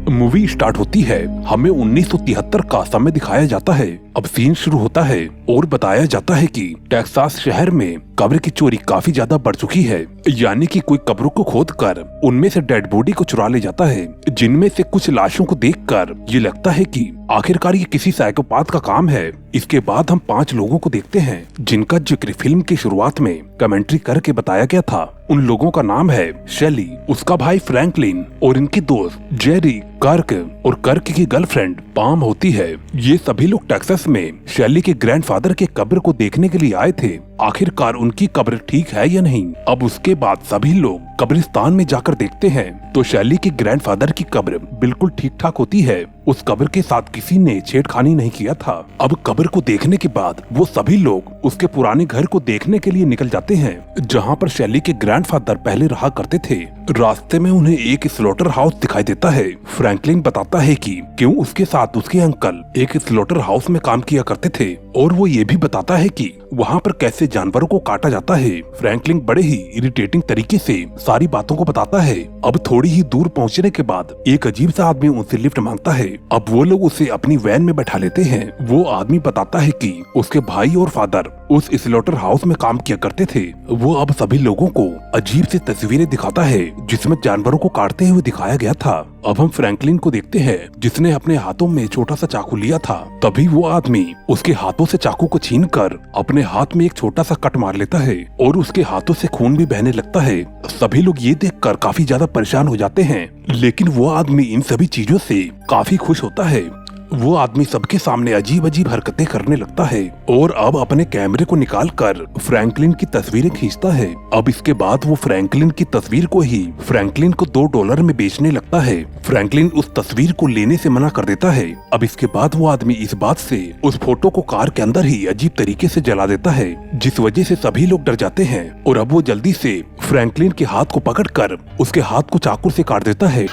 Movie start होती है। हमें 1973 का समय दिखाया जाता है। अब सीन शुरू होता है और बताया जाता है कि टेक्सास शहर में कब्र की चोरी काफी ज्यादा बढ़ चुकी है। यानी कि कोई कब्रों को खोदकर उनमें से डेड बॉडी को चुरा ले जाता है, जिनमें से कुछ लाशों को देखकर ये लगता है कि आखिरकार ये किसी साइकोपाथ का काम है। इसके बाद हम 5 लोगों को देखते हैं जिनका जिक्र फिल्म की शुरुआत में कमेंट्री करके बताया गया था। उन लोगों का नाम है शेली, उसका भाई फ्रैंकलिन और इनके दोस्त जेरी, कर्क और कर्क की गर्लफ्रेंड पाम होती है। ये सभी लोग टेक्सास में शेली के ग्रैंडफादर के कब्र को देखने के लिए आए थे। आखिरकार उनकी कब्र ठीक है या नहीं। अब उसके बाद सभी लोग कब्रिस्तान में जाकर देखते हैं तो शेली के ग्रैंडफादर की कब्र बिल्कुल ठीक ठाक होती है। उस कब्र के साथ किसी ने छेड़खानी नहीं किया था। अब कब्र को देखने के बाद वो सभी लोग उसके पुराने घर को देखने के लिए निकल जाते हैं, जहाँ पर शेली के ग्रैंडफादर पहले रहा करते थे। रास्ते में उन्हें एक स्लॉटर हाउस दिखाई देता है। फ्रैंकलिन बताता है कि क्यों उसके साथ उसके अंकल एक स्लॉटर हाउस में काम किया करते थे, और वो ये भी बताता है कि वहाँ पर कैसे जानवरों को काटा जाता है। फ्रैंकलिन बड़े ही इरिटेटिंग तरीके से सारी बातों को बताता है। अब थोड़ी ही दूर पहुँचने के बाद एक अजीब सा आदमी उनसे लिफ्ट मांगता है। अब वो लोग उसे अपनी वैन में बैठा लेते हैं। वो आदमी बताता है कि उसके भाई और फादर उस स्लॉटर हाउस में काम किया करते थे। वो अब सभी लोगों को अजीब सी तस्वीरें दिखाता है जिसमें जानवरों को काटते हुए दिखाया गया था। अब हम फ्रैंकलिन को देखते हैं जिसने अपने हाथों में छोटा सा चाकू लिया था। तभी वो आदमी उसके हाथों से चाकू को छीनकर अपने हाथ में एक छोटा सा कट मार लेता है और उसके हाथों से खून भी बहने लगता है। सभी लोग ये देखकर काफी ज्यादा परेशान हो जाते हैं, लेकिन वो आदमी इन सभी चीजों से काफी खुश होता है। वो आदमी सबके सामने अजीब अजीब हरकतें करने लगता है और अब अपने कैमरे को निकालकर फ्रैंकलिन की तस्वीरें खींचता है। अब इसके बाद वो फ्रैंकलिन की तस्वीर को ही फ्रैंकलिन को $2 में बेचने लगता है। फ्रैंकलिन उस तस्वीर को लेने से मना कर देता है। अब इसके बाद वो आदमी इस बात से उस फोटो को कार के अंदर ही अजीब तरीके से जला देता है, जिस वजह से सभी लोग डर जाते हैं और अब वो जल्दी से फ्रैंकलिन के हाथ को पकड़कर उसके हाथ को चाकू से काट देता है।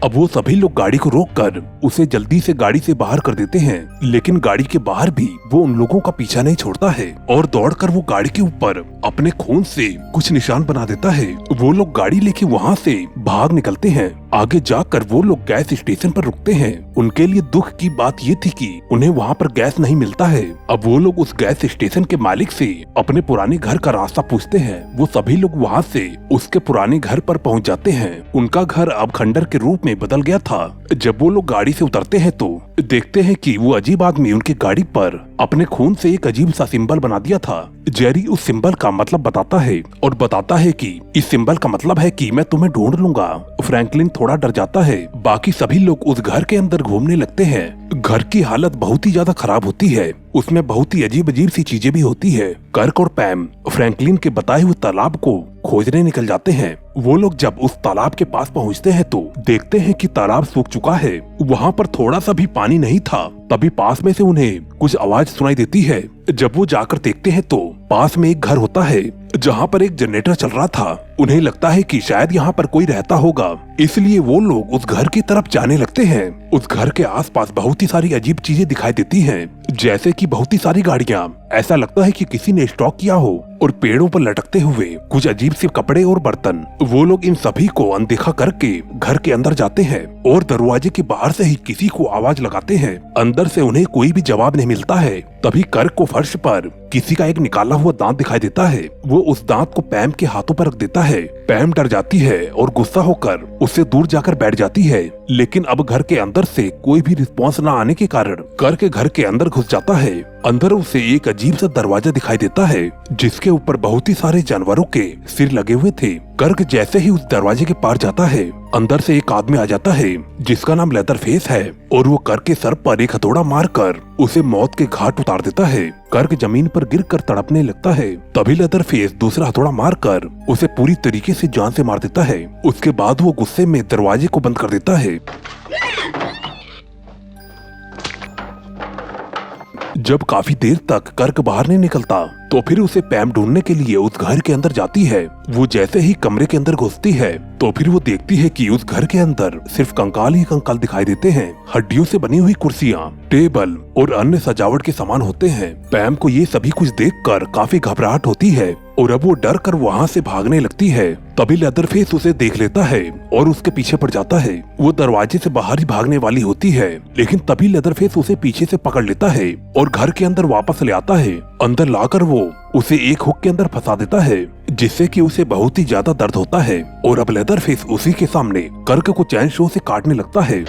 अब वो सभी लोग गाड़ी को रोककर उसे जल्दी से गाड़ी से बाहर कर देते हैं, लेकिन गाड़ी के बाहर भी वो उन लोगों का पीछा नहीं छोड़ता है और दौड़कर वो गाड़ी के ऊपर अपने खून से कुछ निशान बना देता है। वो लोग गाड़ी लेके वहाँ से भाग निकलते हैं। आगे जाकर वो लोग गैस स्टेशन पर रुकते हैं। उनके लिए दुख की बात ये थी कि उन्हें वहाँ पर गैस नहीं मिलता है। अब वो लोग उस गैस स्टेशन के मालिक से अपने पुराने घर का रास्ता पूछते हैं। वो सभी लोग वहाँ से उसके पुराने घर पर पहुँच जाते हैं। उनका घर अब खंडर के रूप में बदल गया था। जब वो लोग गाड़ी से उतरते हैं तो देखते हैं कि वो अजीब आदमी उनकी गाड़ी पर अपने खून से एक अजीब सा सिंबल बना दिया था। जेरी उस सिंबल का मतलब बताता है और बताता है कि इस सिंबल का मतलब है कि मैं तुम्हें ढूंढ लूंगा। फ्रैंकलिन थोड़ा डर जाता है। बाकी सभी लोग उस घर के अंदर घूमने लगते हैं। घर की हालत बहुत ही ज्यादा खराब होती है। उसमें बहुत ही अजीब अजीब सी चीजें भी होती है। कर्क और पैम फ्रैंकलिन के बताए हुए तालाब को खोजने निकल जाते हैं। वो लोग जब उस तालाब के पास पहुंचते हैं तो देखते हैं कि तालाब सूख चुका है। वहाँ पर थोड़ा सा भी पानी नहीं था। तभी पास में से उन्हें कुछ आवाज सुनाई देती है। जब वो जाकर देखते हैं तो पास में एक घर होता है जहाँ पर एक जनरेटर चल रहा था। उन्हें लगता है कि शायद यहाँ पर कोई रहता होगा, इसलिए वो लोग उस घर की तरफ जाने लगते हैं। उस घर के आसपास बहुत ही सारी अजीब चीजें दिखाई देती हैं, जैसे कि बहुत ही सारी गाड़ियाँ। ऐसा लगता है कि किसी ने स्टॉक किया हो, और पेड़ों पर लटकते हुए कुछ अजीब से कपड़े और बर्तन। वो लोग इन सभी को अनदेखा करके घर के अंदर जाते हैं और दरवाजे के बाहर से ही किसी को आवाज लगाते हैं। अंदर से उन्हें कोई भी जवाब नहीं मिलता है। तभी कर्क को फर्श पर किसी का एक निकाला हुआ दांत दिखाई देता है। वो उस दांत को पैम के हाथों पर रख देता है। पैम डर जाती है और गुस्सा होकर उससे दूर जाकर बैठ जाती है, लेकिन अब घर के अंदर से कोई भी रिस्पॉन्स न आने के कारण कर्क घर के अंदर घुस जाता है। अंदर उसे एक अजीब सा दरवाजा दिखाई देता है जिसके ऊपर बहुत ही सारे जानवरों के सिर लगे हुए थे। कर्क जैसे ही उस दरवाजे के पार जाता है, अंदर से एक आदमी आ जाता है जिसका नाम लेदरफेस है, और वो कर्क के सर पर एक हथौड़ा मारकर उसे मौत के घाट उतार देता है। कर्क जमीन पर गिरकर तड़पने लगता है। तभी लेदरफेस दूसरा हथौड़ा मारकर उसे पूरी तरीके से जान से मार देता है। उसके बाद वो गुस्से में दरवाजे को बंद कर देता है। जब काफी देर तक कर्क बाहर नहीं निकलता तो फिर उसे पैम ढूंढने के लिए उस घर के अंदर जाती है। वो जैसे ही कमरे के अंदर घुसती है तो फिर वो देखती है कि उस घर के अंदर सिर्फ कंकाल ही कंकाल दिखाई देते हैं। हड्डियों से बनी हुई कुर्सियाँ, टेबल और अन्य सजावट के सामान होते हैं। पैम को ये सभी कुछ देखकर काफी घबराहट होती है। और अब वो डर कर वहाँ से भागने लगती है। तभी लेदरफेस उसे देख लेता है और उसके पीछे पड़ जाता है। वो दरवाजे से बाहर ही भागने वाली होती है, लेकिन तभी लेदरफेस उसे पीछे से पकड़ लेता है और घर के अंदर वापस ले आता है। अंदर लाकर वो उसे एक हुक के अंदर फंसा देता है, जिससे कि उसे बहुत ही ज्यादा दर्द होता है। और अब लेदरफेस उसी के सामने कर्क को चैन शो से काटने लगता है।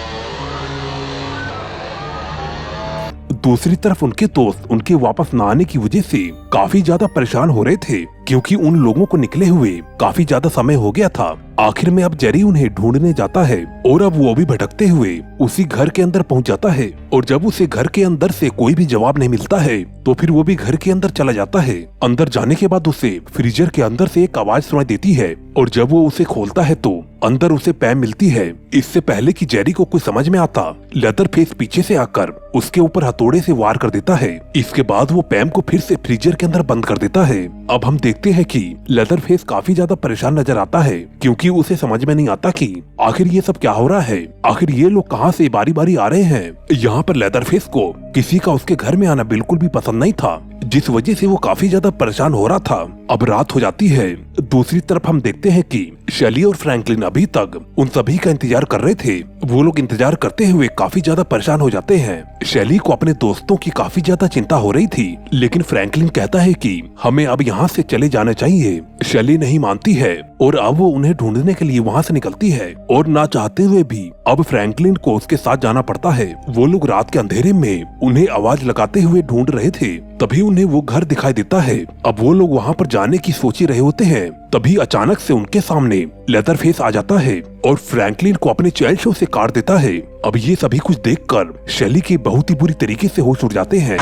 दूसरी तरफ उनके दोस्त उनके वापस न आने की वजह से काफी ज्यादा परेशान हो रहे थे, क्योंकि उन लोगों को निकले हुए काफी ज्यादा समय हो गया था। आखिर में अब जेरी उन्हें ढूंढने जाता है और अब वो भी भटकते हुए उसी घर के अंदर पहुंच जाता है। और जब उसे घर के अंदर से कोई भी जवाब नहीं मिलता है तो फिर वो भी घर के अंदर चला जाता है। अंदर जाने के बाद उसे फ्रीजर के अंदर से एक आवाज सुनाई देती है और जब वो उसे खोलता है तो अंदर उसे पैम मिलती है। इससे पहले कि जेरी को कुछ समझ में आता, लेदरफेस पीछे से आकर उसके ऊपर हथौड़े से वार कर देता है। इसके बाद वो पैम को फिर से फ्रीजर के अंदर बंद कर देता है। अब हम देखते हैं कि लेदरफेस काफी ज्यादा परेशान नजर आता है, क्योंकि उसे समझ में नहीं आता कि आखिर ये सब क्या हो रहा है, आखिर ये लोग कहाँ से बारी बारी आ रहे हैं। यहाँ पर लेदरफेस को किसी का उसके घर में आना बिल्कुल भी पसंद नहीं था, जिस वजह से वो काफी ज्यादा परेशान हो रहा था। अब रात हो जाती है। दूसरी तरफ हम देखते हैं कि शेली और फ्रैंकलिन अभी तक उन सभी का इंतजार कर रहे थे। वो लोग इंतजार करते हुए काफी ज्यादा परेशान हो जाते हैं। शेली को अपने दोस्तों की काफी ज्यादा चिंता हो रही थी, लेकिन फ्रैंकलिन कहता है कि हमें अब यहाँ से चले जाना चाहिए। शेली नहीं मानती है और अब वो उन्हें ढूंढने के लिए वहाँ से निकलती है और ना चाहते हुए भी अब फ्रैंकलिन को उसके साथ जाना पड़ता है। वो लोग रात के अंधेरे में उन्हें आवाज लगाते हुए ढूंढ रहे थे, तभी उन्हें वो घर दिखाई देता है। अब वो लोग वहाँ पर जाने की सोच ही रहे होते हैं, तभी अचानक से उनके सामने लेदरफेस आ जाता है और फ्रैंकलिन को अपने चैन शो से काट देता है। अब ये सभी कुछ देखकर शेली के बहुत ही बुरी तरीके से होश उड़ जाते हैं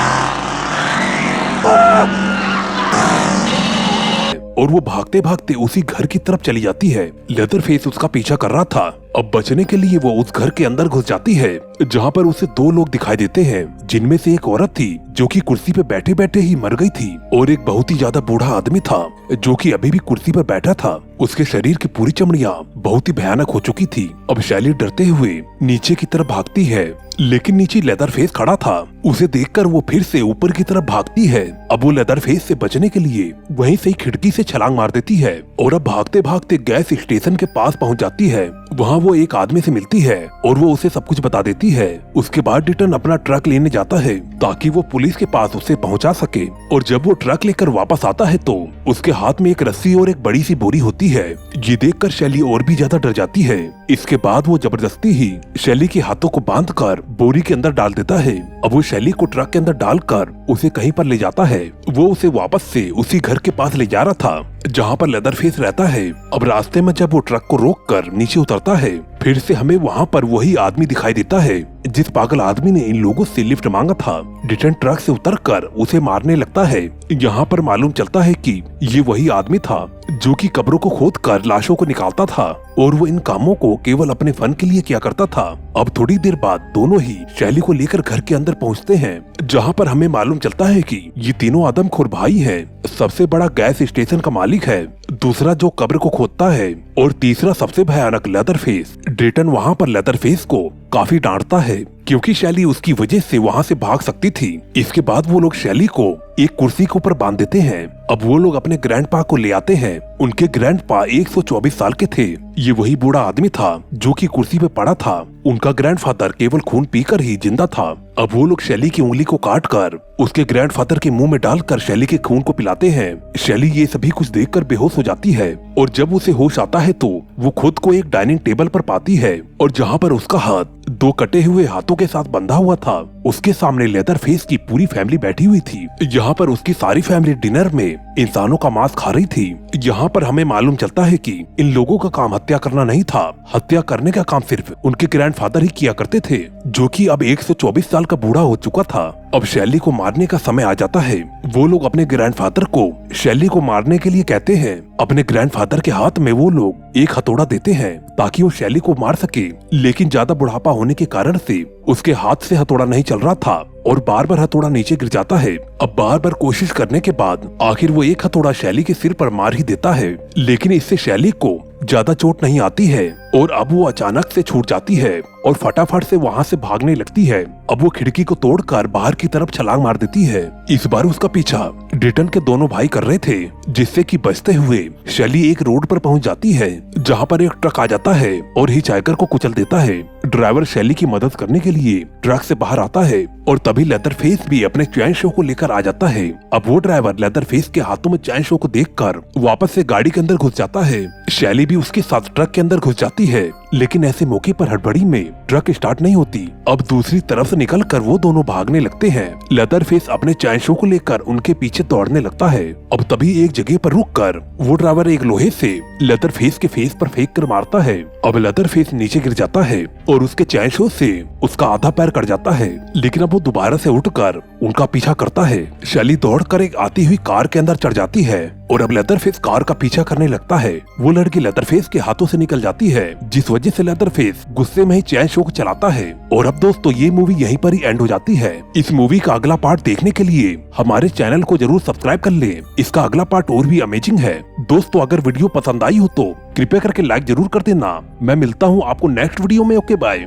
और वो भागते भागते उसी घर की तरफ चली जाती है। लेदरफेस उसका पीछा कर रहा था। अब बचने के लिए वो उस घर के अंदर घुस जाती है, जहाँ पर उसे दो लोग दिखाई देते हैं, जिनमें से एक औरत थी जो कि कुर्सी पे बैठे बैठे ही मर गई थी और एक बहुत ही ज्यादा बूढ़ा आदमी था जो कि अभी भी कुर्सी पर बैठा था। उसके शरीर की पूरी चमड़ियां बहुत ही भयानक हो चुकी थी। अब शैली डरते हुए नीचे की तरफ भागती है, लेकिन नीचे लेदरफेस खड़ा था। उसे देखकर वो फिर से ऊपर की तरफ भागती है। अब वो लेदरफेस से बचने के लिए वहीं से खिड़की से छलांग मार देती है और अब भागते भागते गैस स्टेशन के पास पहुंच जाती है। वहाँ वो एक आदमी से मिलती है और वो उसे सब कुछ बता देती है। उसके बाद डिटन अपना ट्रक लेने जाता है ताकि वो पुलिस के पास उसे पहुंचा सके। और जब वो ट्रक लेकर वापस आता है तो उसके हाथ में एक रस्सी और एक बड़ी सी बोरी होती है। ये देखकर शैली और भी ज्यादा डर जाती है। इसके बाद वो जबरदस्ती ही शैली के हाथों को बांधकर बोरी के अंदर डाल देता है। अब वो शैली को ट्रक के अंदर डालकर उसे कहीं पर ले जाता है। वो उसे वापस से उसी घर के पास ले जा रहा था जहाँ पर लेदरफेस रहता है। अब रास्ते में जब वो ट्रक को रोककर नीचे उतरता है, फिर से हमें वहाँ पर वही आदमी दिखाई देता है जिस पागल आदमी ने इन लोगों से लिफ्ट मांगा था। डिटन ट्रक से उतरकर उसे मारने लगता है। यहाँ पर मालूम चलता है कि ये वही आदमी था जो कि कब्रों को खोदकर लाशों को निकालता था और वो इन कामों को केवल अपने फन के लिए किया करता था। अब थोड़ी देर बाद दोनों ही शैली को लेकर घर के अंदर पहुँचते हैं, जहाँ पर हमें मालूम चलता है कि ये तीनों आदमखोर भाई हैं। सबसे बड़ा गैस स्टेशन का मालिक है, दूसरा जो कब्र को खोदता है और तीसरा सबसे भयानक लेदरफेस। ड्रेटन वहाँ पर लेदरफेस को काफी डांटता है क्योंकि शैली उसकी वजह से वहाँ से भाग सकती थी। इसके बाद वो लोग शैली को एक कुर्सी के ऊपर बांध देते हैं। अब वो लोग अपने ग्रैंडपा को ले आते हैं। उनके ग्रैंडपा 124 साल के थे। ये वही बूढ़ा आदमी था जो कि कुर्सी पे पड़ा था। उनका ग्रैंडफादर केवल खून पीकर ही जिंदा था। अब वो लोग शैली की उंगली को काटकर उसके ग्रैंडफादर के मुंह में डालकर शैली के खून को पिलाते हैं। शैली ये सभी कुछ देखकर बेहोश हो जाती है और जब उसे होश आता है तो वो खुद को एक डाइनिंग टेबल पर पाती है और जहाँ पर उसका हाथ दो कटे हुए हाथों के साथ बंधा हुआ था, उसके सामने लेदरफेस की पूरी फैमिली बैठी हुई थी। यहाँ पर उसकी सारी फैमिली डिनर में इंसानों का मांस खा रही थी। यहाँ पर हमें मालूम चलता है कि इन लोगों का काम हत्या करना नहीं था, हत्या करने का काम सिर्फ उनके ग्रैंडफादर ही किया करते थे, जो कि अब 124 साल का बूढ़ा हो चुका था। अब शैली को मारने का समय आ जाता है। वो लोग अपने ग्रैंडफादर को शैली को मारने के लिए कहते हैं। अपने ग्रैंडफादर के हाथ में वो लोग एक हथौड़ा देते हैं ताकि वो शैली को मार सके, लेकिन ज्यादा बुढ़ापा होने के कारण से उसके हाथ से हथौड़ा नहीं चल रहा था और बार बार हथौड़ा नीचे गिर जाता है। अब बार बार कोशिश करने के बाद आखिर वो एक हथौड़ा शैली के सिर पर मार ही देता है, लेकिन इससे शैली को ज्यादा चोट नहीं आती है और अब वो अचानक से छूट जाती है और फटाफट से वहाँ से भागने लगती है। अब वो खिड़की को तोड़कर बाहर की तरफ छलांग मार देती है। इस बार उसका पीछा डेटन के दोनों भाई कर रहे थे, जिससे कि बचते हुए शैली एक रोड पर पहुंच जाती है जहां पर एक ट्रक आ जाता है और हिचहाइकर को कुचल देता है। ड्राइवर शैली की मदद करने के लिए ट्रक से बाहर आता है और तभी लेदरफेस भी अपने चैन शो को लेकर आ जाता है। अब वो ड्राइवर लेदरफेस के हाथों में चैन शो को देखकर वापस से गाड़ी के अंदर घुस जाता है। शैली भी उसके साथ ट्रक के अंदर घुस जाती है, लेकिन ऐसे मौके पर हड़बड़ी में ट्रक स्टार्ट नहीं होती। अब दूसरी तरफ से निकलकर वो दोनों भागने लगते हैं। लेदरफेस अपने चैन शो को लेकर उनके पीछे दौड़ने लगता है। अब तभी एक जगह पर रुककर वो ड्राइवर एक लोहे से लेदरफेस के फेस पर फेंक कर मारता है। अब लेदरफेस नीचे गिर जाता है और उसके चैन शो से उसका आधा पैर कट जाता है, लेकिन अब वो दोबारा से उठकर उनका पीछा करता है। शैली दौड़कर एक आती हुई कार के अंदर चढ़ जाती है और अब लेदरफेस कार का पीछा करने लगता है। वो लड़की लेदरफेस के हाथों से निकल जाती है, जिस वजह से लेदरफेस गुस्से में ही चैन शो को चलाता है। और अब दोस्तों ये मूवी यहीं पर ही एंड हो जाती है। इस मूवी का अगला पार्ट देखने के लिए हमारे चैनल को जरूर सब्सक्राइब कर ले। इसका अगला पार्ट और भी अमेजिंग है। दोस्तों अगर वीडियो पसंद आई हो तो कृपया करके लाइक जरूर कर देना। मैं मिलता हूँ आपको नेक्स्ट वीडियो में। Okay bye.